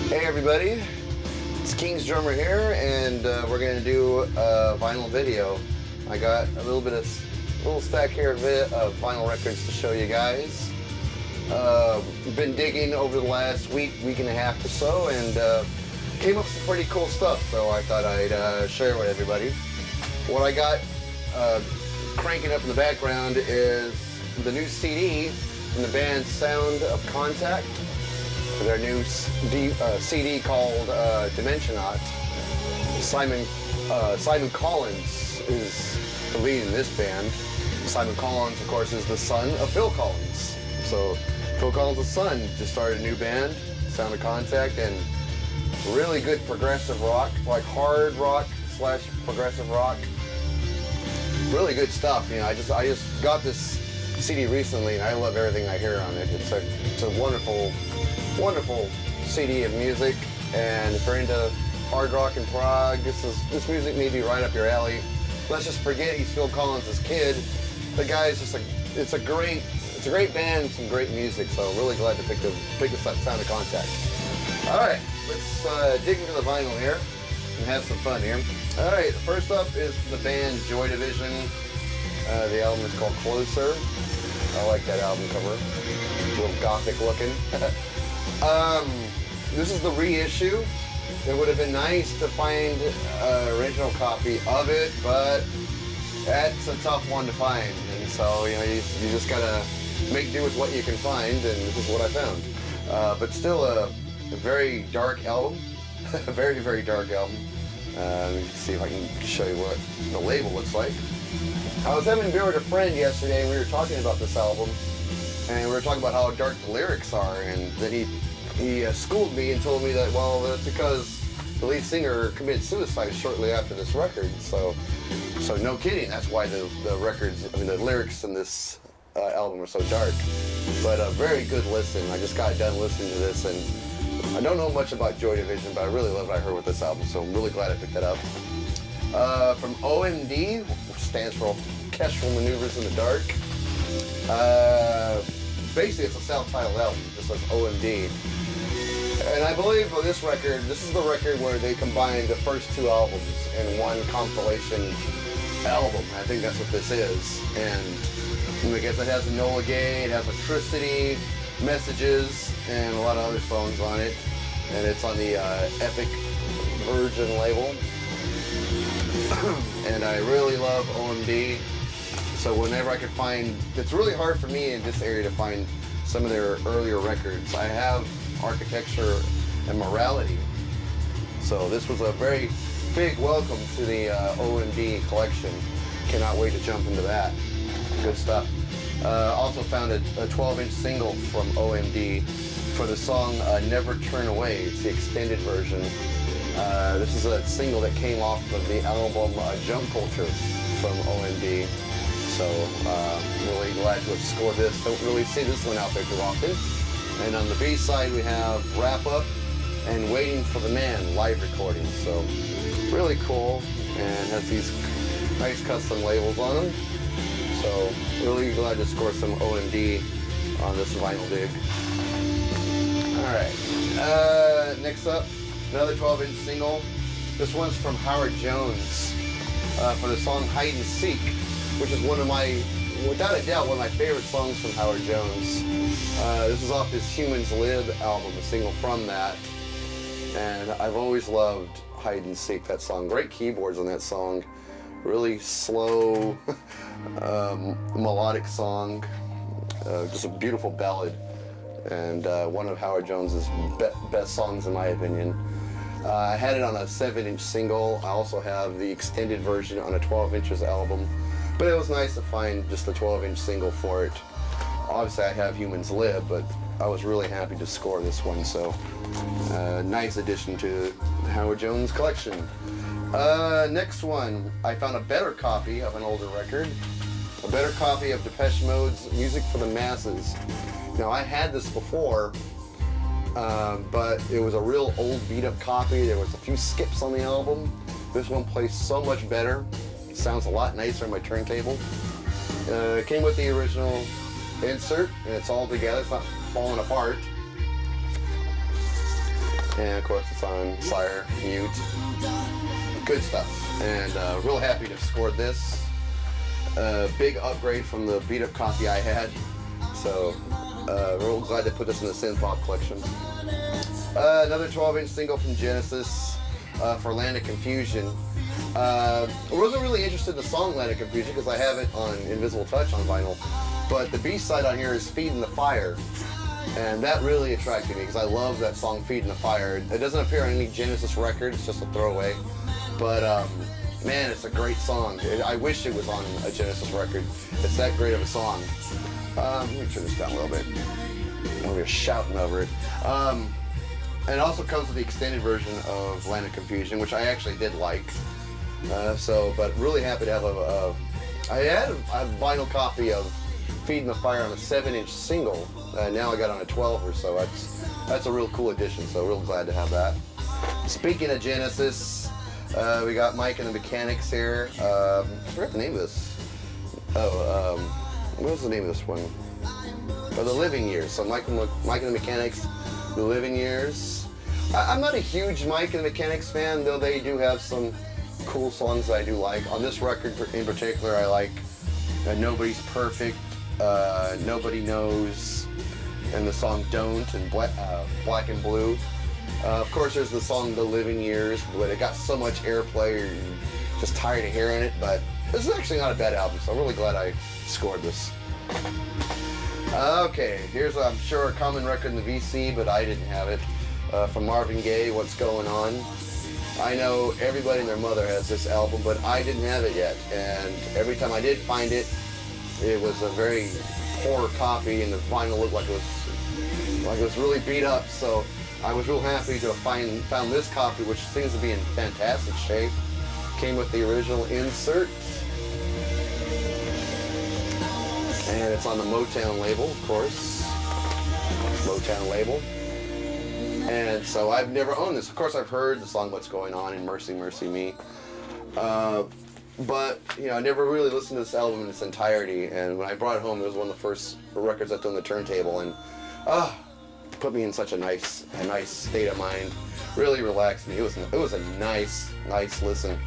Hey everybody, it's King's Drummer here, and we're gonna do a vinyl video. I got a little stack here of vinyl records to show you guys. Been digging over the last week and a half or so, and came up with some pretty cool stuff. So I thought I'd share it with everybody. What I got cranking up in the background is the new CD from the band Sound of Contact. Their new CD called Dimensionaut. Simon Collins is the lead in this band. Simon Collins, of course, is the son of Phil Collins. So Phil Collins' son just started a new band, Sound of Contact, and really good progressive rock, like hard rock / progressive rock. Really good stuff. You know, I just got this CD recently, and I love everything I hear on it. It's a wonderful CD of music, and if you're into hard rock and prog, this music may be right up your alley. Let's just forget he's Phil Collins' kid. The guy is just it's a great band, some great music. So I'm really glad to pick this up, Sound of Contact. All right, let's dig into the vinyl here and have some fun here. All right, first up is the band Joy Division. The album is called Closer. I like that album cover. A little gothic looking. This is the reissue. It would have been nice to find an original copy of it, but that's a tough one to find. And so, you know, you just gotta make do with what you can find, and this is what I found. But still a very dark album. A very, very dark album. Let me see if I can show you what the label looks like. I was having beer with a friend yesterday, and we were talking about this album, and we were talking about how dark the lyrics are, and then he schooled me and told me that, well, that's because the lead singer committed suicide shortly after this record. So no kidding, that's why the lyrics in this album are so dark. But a very good listen. I just got done listening to this, and I don't know much about Joy Division, but I really love what I heard with this album, so I'm really glad I picked that up. From OMD, which stands for Orchestral Maneuvers in the Dark. Basically, it's a self-titled album, just says OMD. And I believe with this record, this is the record where they combined the first two albums in one compilation album. I think that's what this is. And I guess it has Enola Gay, it has Electricity, Messages, and a lot of other songs on it. And it's on the Epic Virgin label. And I really love OMD. So whenever I could find, it's really hard for me in this area to find some of their earlier records. I have Architecture and Morality. So this was a very big welcome to the OMD collection. Cannot wait to jump into that. Good stuff. Also found a 12-inch single from OMD for the song Never Turn Away. It's the extended version. This is a single that came off of the album Jump Culture from OMD. So really glad to have scored this. Don't really see this one out there too often. And on the B side we have Wrap Up and Waiting for the Man live recordings. So really cool, and has these nice custom labels on them. So really glad to score some OMD on this vinyl dig. All right, next up, another 12-inch single. This one's from Howard Jones for the song Hide and Seek, which is without a doubt, one of my favorite songs from Howard Jones. This is off his Humans Live album, a single from that. And I've always loved Hide and Seek, that song. Great keyboards on that song. Really slow, melodic song. Just a beautiful ballad. And one of Howard Jones's best songs, in my opinion. I had it on a 7-inch single. I also have the extended version on a 12-inches album. But it was nice to find just a 12-inch single for it. Obviously, I have Humans Live, but I was really happy to score this one. So, nice addition to the Howard Jones collection. Next one, I found a better copy of an older record. A better copy of Depeche Mode's Music for the Masses. Now, I had this before, but it was a real old beat-up copy. There was a few skips on the album. This one plays so much better. Sounds a lot nicer on my turntable. It came with the original insert, and it's all together. It's not falling apart. And of course it's on Sire, Mute. Good stuff. And real happy to have scored this. Big upgrade from the beat up copy I had. So real glad to put this in the Synth Pop collection. Another 12-inch single from Genesis for Land of Confusion. I wasn't really interested in the song Land of Confusion because I have it on Invisible Touch on vinyl. But the B-side on here is Feeding the Fire. And that really attracted me because I love that song Feeding the Fire. It doesn't appear on any Genesis record, it's just a throwaway. But man, it's a great song. I wish it was on a Genesis record. It's that great of a song. Let me turn this down a little bit. I'm just shouting over it. And it also comes with the extended version of Land of Confusion, which I actually did like. But really happy to have I had a vinyl copy of Feeding the Fire on a 7-inch single. Now I got on a 12 or so. That's a real cool addition, so real glad to have that. Speaking of Genesis, we got Mike and the Mechanics here. I forgot the name of this. What was the name of this one? The Living Years. So Mike and the Mechanics, The Living Years. I'm not a huge Mike and the Mechanics fan, though they do have some cool songs that I do like. On this record in particular, I like Nobody's Perfect, Nobody Knows, and the song Don't, and Black and Blue. Of course, there's the song The Living Years, but it got so much airplay, you're just tired of hearing it, but this is actually not a bad album, so I'm really glad I scored this. Okay, here's, I'm sure, a common record in the VC, but I didn't have it. From Marvin Gaye, What's Going On. I know everybody and their mother has this album, but I didn't have it yet, and every time I did find it, it was a very poor copy, and the vinyl looked like it was really beat up, so I was real happy to have found this copy, which seems to be in fantastic shape. Came with the original insert. And it's on the Motown label, of course. Motown label. And so I've never owned this. Of course, I've heard the song What's Going On and Mercy, Mercy Me. But, you know, I never really listened to this album in its entirety. And when I brought it home, it was one of the first records I put on the turntable. And, put me in such a nice state of mind. Really relaxed me. It was a nice listen.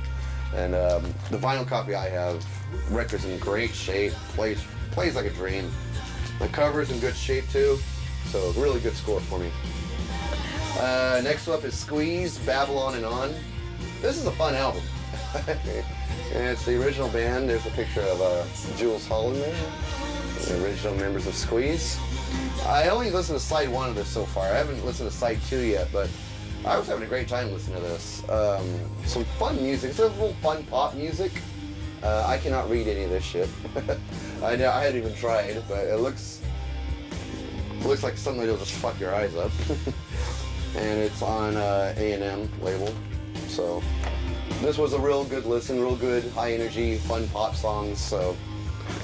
And the vinyl copy I have, record's in great shape, plays like a dream. The cover's in good shape too, so really good score for me. Next up is Squeeze, Babylon and On. This is a fun album. And it's the original band. There's a picture of Jules Holland there, the original members of Squeeze. I only listened to side 1 of this so far. I haven't listened to side 2 yet, but I was having a great time listening to this. Some fun music. It's a little fun pop music. I cannot read any of this shit. I hadn't even tried, but it looks like something that'll just fuck your eyes up. And it's on A&M label. So this was a real good listen, real good, high energy, fun pop songs. So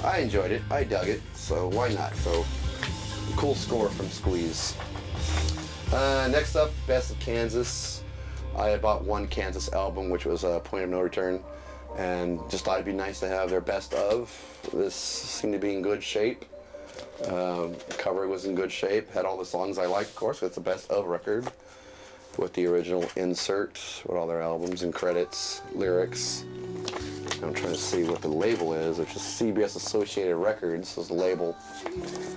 I enjoyed it. I dug it. So why not? So cool score from Squeeze. Next up, Best of Kansas. I had bought one Kansas album, which was Point of No Return, and just thought it'd be nice to have their best of. This seemed to be in good shape. Cover was in good shape, had all the songs I like, of course. It's the best of record with the original insert with all their albums and credits, lyrics. I'm trying to see what the label is, which is CBS Associated Records is the label.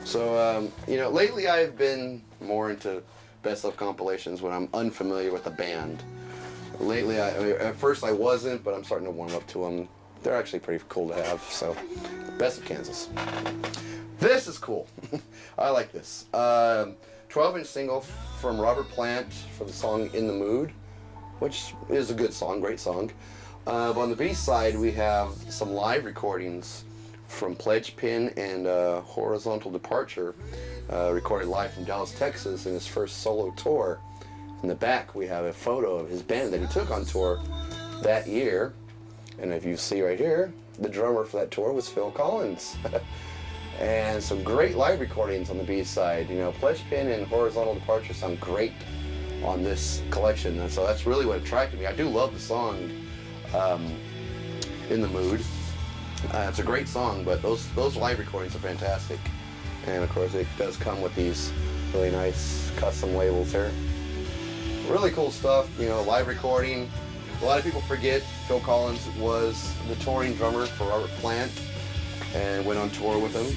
So, you know, lately I've been more into best of compilations when I'm unfamiliar with the band. Lately, I mean, at first I wasn't, but I'm starting to warm up to them. They're actually pretty cool to have, so Best of Kansas. This is cool. I like this. 12-inch single from Robert Plant for the song In the Mood, which is a good song, great song. But on the B-side, we have some live recordings from Pledge Pin and Horizontal Departure, recorded live from Dallas, Texas in his first solo tour. In the back, we have a photo of his band that he took on tour that year. And if you see right here, the drummer for that tour was Phil Collins. And some great live recordings on the B-side. You know, Pledge Pin and Horizontal Departure sound great on this collection. And so that's really what attracted me. I do love the song In the Mood. It's a great song, but those live recordings are fantastic. And of course, it does come with these really nice custom labels here. Really cool stuff, you know, live recording. A lot of people forget Phil Collins was the touring drummer for Robert Plant and went on tour with him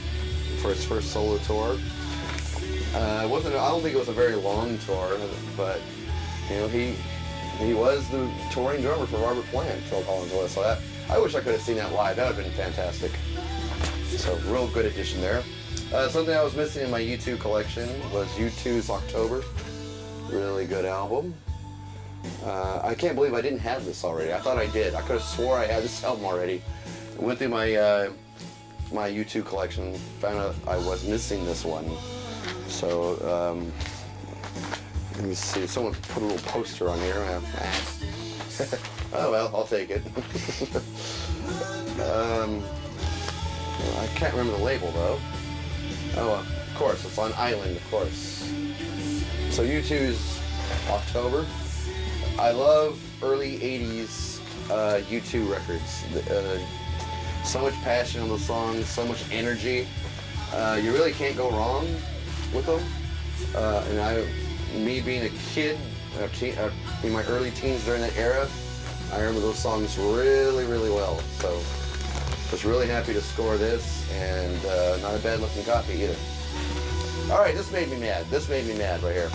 for his first solo tour. I don't think it was a very long tour, but you know, he was the touring drummer for Robert Plant, Phil Collins was. So I wish I could have seen that live. That would have been fantastic. So real good addition there. Something I was missing in my U2 collection was U2's October. Really good album. I can't believe I didn't have this already. I thought I did. I could have swore I had this album already. I went through my my U2 collection, found out I was missing this one. So let me see. Someone put a little poster on here. Oh well, I'll take it. I can't remember the label though. Oh, of course, it's on Island, of course. So U2's October. I love early 80s U2 records. So much passion on those songs, so much energy. You really can't go wrong with them. Me being a kid, in my early teens during that era, I remember those songs really, really well. So was really happy to score this, and not a bad looking copy either. All right, this made me mad. This made me mad right here.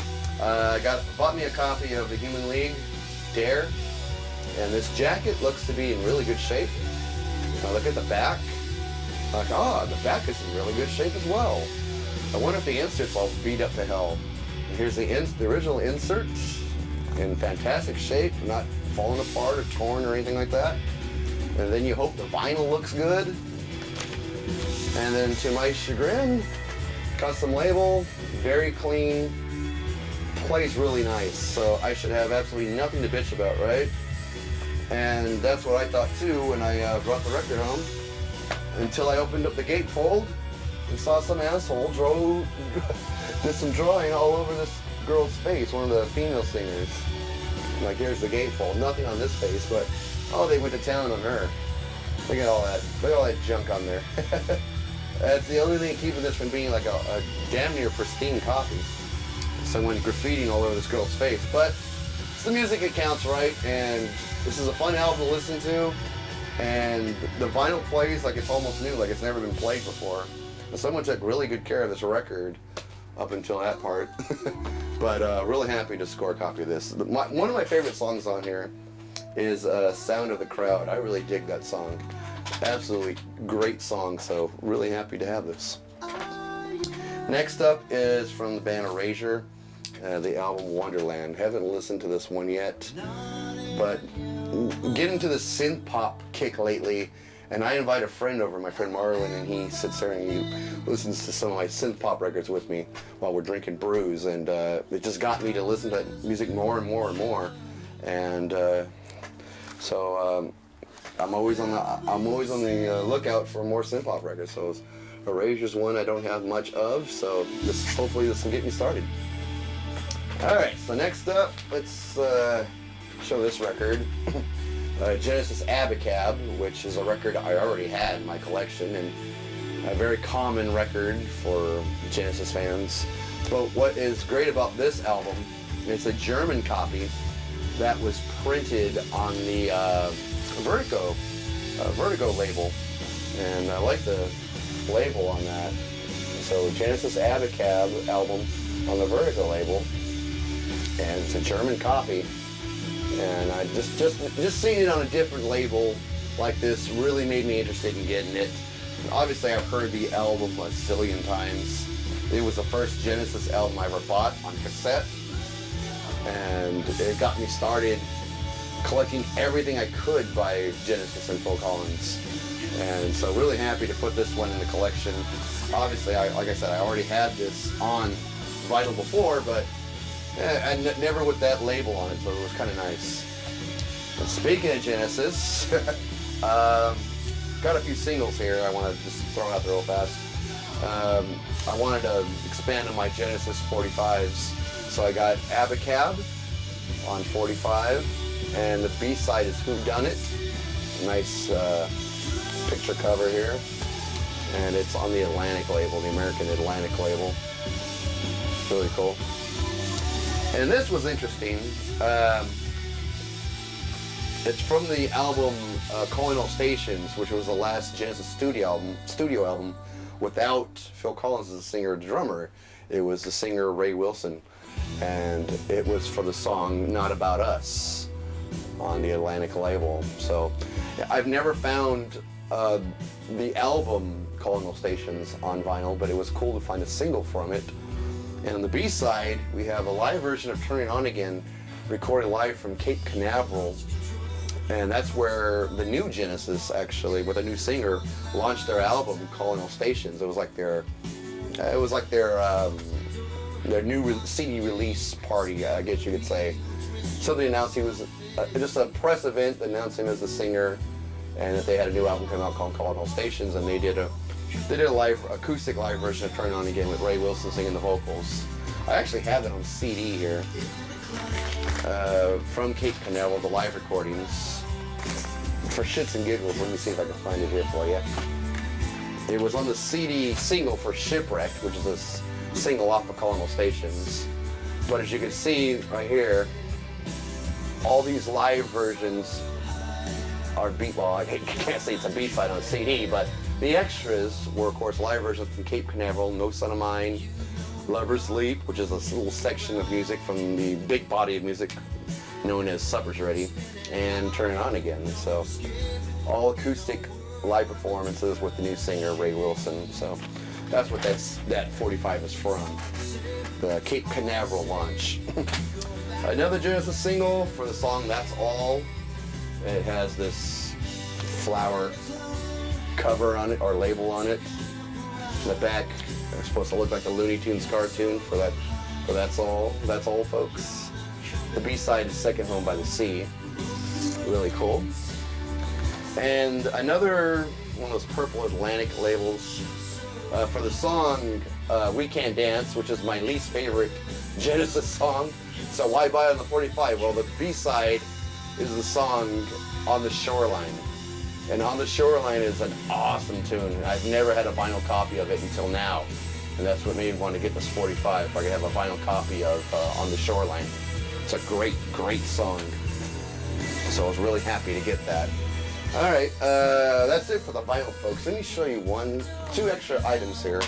Bought me a copy of the Human League, Dare, and this jacket looks to be in really good shape. Now look at the back. Like, the back is in really good shape as well. I wonder if the insert's all beat up to hell. And here's the original insert in fantastic shape, not falling apart or torn or anything like that. And then you hope the vinyl looks good. And then to my chagrin, custom label, very clean, plays really nice. So I should have absolutely nothing to bitch about, right? And that's what I thought too when I brought the record home. Until I opened up the gatefold and saw some asshole did some drawing all over this girl's face, one of the female singers. Like, here's the gatefold. Nothing on this face, but they went to town on her. Look at all that. Look at all that junk on there. That's the only thing keeping this from being like a damn near pristine copy. Someone graffitiing all over this girl's face. But it's the music that counts, right? And this is a fun album to listen to. And the vinyl plays like it's almost new, like it's never been played before. And someone took really good care of this record up until that part. But really happy to score a copy of this. One of my favorite songs on here is Sound of the Crowd. I really dig that song. Absolutely great song, so really happy to have this. Next up is from the band Erasure, the album Wonderland. Haven't listened to this one yet, but getting to the synth pop kick lately, and I invite a friend over, my friend Marlon, and he sits there and he listens to some of my synth pop records with me while we're drinking brews, and it just got me to listen to music more and more and more, and so I'm always on the lookout for more synth pop records. So Erasure's one I don't have much of, so hopefully this will get me started. All right, so next up, let's show this record. Genesis Abacab, which is a record I already had in my collection, and a very common record for Genesis fans. But what is great about this album, it's a German copy that was printed on the Vertigo label, and I like the label on that. So Genesis Abacab album on the Vertigo label, and it's a German copy. And I just seeing it on a different label like this really made me interested in getting it. Obviously, I've heard the album a zillion times. It was the first Genesis album I ever bought on cassette, and it got me started collecting everything I could by Genesis and Phil Collins. And so really happy to put this one in the collection. Obviously, like I said, I already had this on vinyl before, but never with that label on it, so it was kind of nice. And speaking of Genesis, got a few singles here I want to just throw out there real fast. I wanted to expand on my Genesis 45s, so I got Abacab on 45, and the B-side is Who Done It. Nice picture cover here, and it's on the Atlantic label, the American Atlantic label. Really cool. And this was interesting. It's from the album Calling All Stations, which was the last Genesis studio album without Phil Collins as the singer and drummer. It was the singer Ray Wilson, and it was for the song Not About Us on the Atlantic label. So I've never found the album Calling All Stations on vinyl, but it was cool to find a single from it. And on the B-side, we have a live version of Turn It On Again, recorded live from Cape Canaveral. And that's where the new Genesis, actually, with a new singer, launched their album Calling All Stations. It was like their new CD release party, I guess you could say. So they announced he was just a press event announcing him as the singer, and that they had a new album come out called Calling All Stations, and they did a live acoustic live version of Turn It On Again with Ray Wilson singing the vocals. I actually have it on CD here from Cape Canaveral, the live recordings. For shits and giggles, let me see if I can find it here for you. It was on the CD single for Shipwrecked, which is a single off of Calling All Stations. But as you can see right here, all these live versions are well, I can't say it's a B-side on a CD, but the extras were, of course, live versions from Cape Canaveral, No Son of Mine, Lover's Leap, which is a little section of music from the big body of music known as Supper's Ready, and Turn It On Again. So all acoustic live performances with the new singer Ray Wilson. So that's what that 45 is from, the Cape Canaveral launch. Another Genesis single for the song That's All. It has this flower cover on it, or label on it. In the back, it's supposed to look like a Looney Tunes cartoon for That's All, folks. The B-side is Second Home by the Sea. Really cool. And another one of those purple Atlantic labels for the song We Can't Dance, which is my least favorite Genesis song. So why buy it on the 45? Well, the B-side is the song On the Shoreline. And On the Shoreline is an awesome tune. I've never had a vinyl copy of it until now. And that's what made me want to get this 45, if I could have a vinyl copy of On the Shoreline. It's a great, great song. So I was really happy to get that. All right, that's it for the vinyl, folks. Let me show you two extra items here,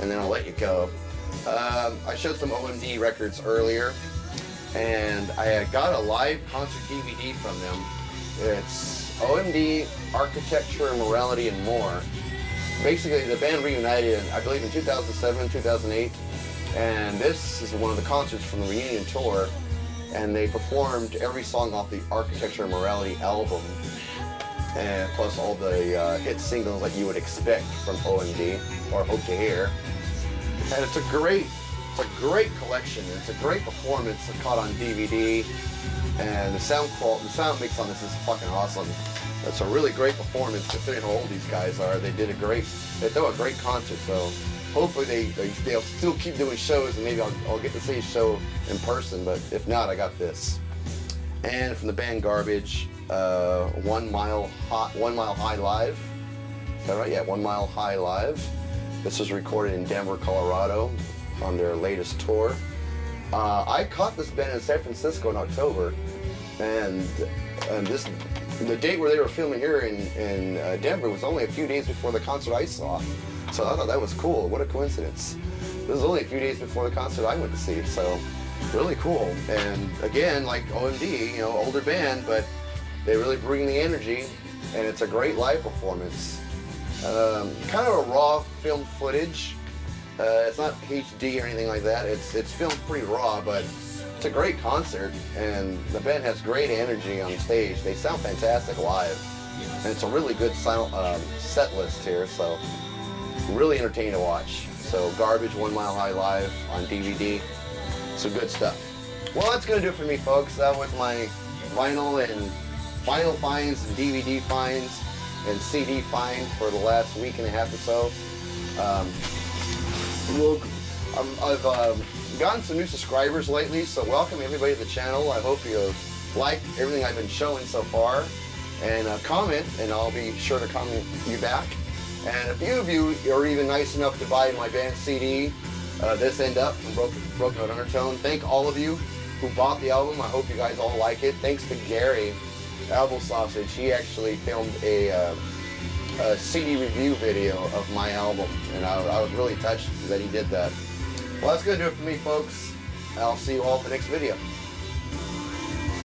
and then I'll let you go. I showed some OMD records earlier, and I got a live concert DVD from them. It's OMD, Architecture and Morality and More. Basically, the band reunited, I believe, in 2007, 2008, and this is one of the concerts from the reunion tour, and they performed every song off the Architecture and Morality album, and plus all the hit singles like you would expect from OMD, or hope to hear. And it's a great collection. It's a great performance caught on DVD, and the sound mix on this is fucking awesome. It's a really great performance considering how old these guys are. They throw a great concert, so hopefully they'll still keep doing shows, and maybe I'll get to see a show in person, but if not, I got this. And from the band Garbage, 1 Mile High Live. Is that right? Yeah, 1 Mile High Live. This was recorded in Denver, Colorado on their latest tour. I caught this band in San Francisco in October, and the date where they were filming here in Denver was only a few days before the concert I saw. So I thought that was cool. What a coincidence. This was only a few days before the concert I went to see, so really cool. And again, like OMD, older band, but they really bring the energy, and it's a great live performance. Kind of a raw film footage. It's not HD or anything like that. It's filmed pretty raw, but it's a great concert, and the band has great energy on stage. They sound fantastic live, and it's a really good set list here, so really entertaining to watch. So Garbage, 1 Mile High Live on DVD. Some good stuff. Well, that's gonna do it for me, folks. That was my vinyl finds and DVD finds and CD find for the last week and a half or so. I've gotten some new subscribers lately, so welcome everybody to the channel. I hope you like everything I've been showing so far, and comment, and I'll be sure to comment you back. And a few of you are even nice enough to buy my band CD, This End Up from Broken Note Undertone. Thank all of you who bought the album. I hope you guys all like it. Thanks to Gary Album Sausage. He actually filmed a CD review video of my album, and I was really touched that he did that. Well, that's going to do it for me, folks. I'll see you all at the next video.